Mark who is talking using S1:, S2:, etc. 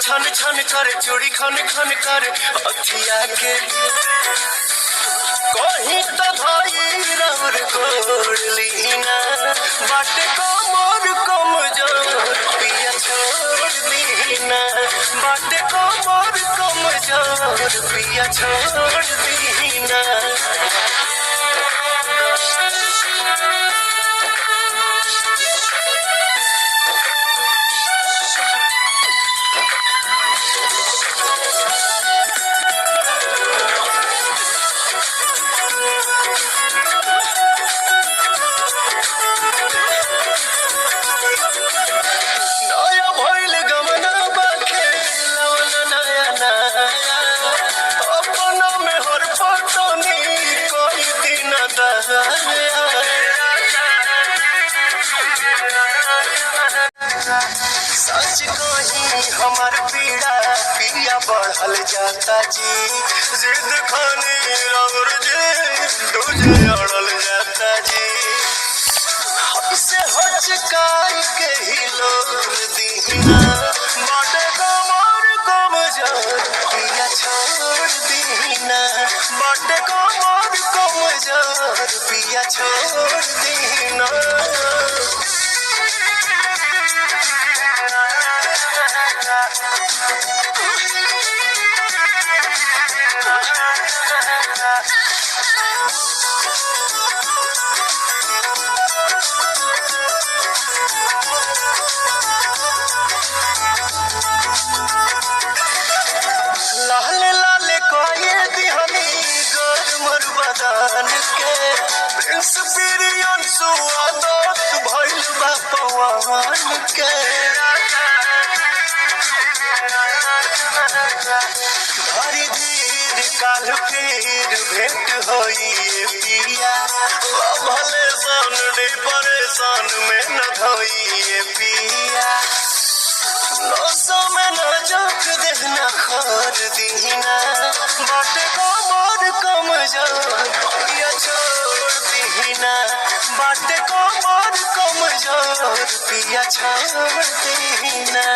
S1: छन छन कर चूड़ी खन खन कर अखिया के कहीं तो भाई रवर गोड़ लीना बाटे को मोर कमजोर पिया छोड़ दीना बाटे को मोर कमजोर पिया छोड़ दीना सच कही हमार पीड़ा पिया बढ़ल जाता जी जिद खानी रवर जी तुझे अड़ल जाता जी हमसे हचकाई के ही लोर दीना बाटे कमर कमजोर पिया छोड़ दीना बाटे कमर कमजोर पिया छोड़ दीना लाले लाले कोये दिहनी गोर मोर बदन के प्रिंस पिरियन सुआदत भइल बा पवन के धरी धीर काल फिर भेंट होई पिया भले सन डे परेशान में न धोई पिया नौसों में न जोक देखना खोर दीना बाटे को मोर कमजोर पिया छोड़ दीना बाटे को मोर कमजोर पिया छोड़ दीना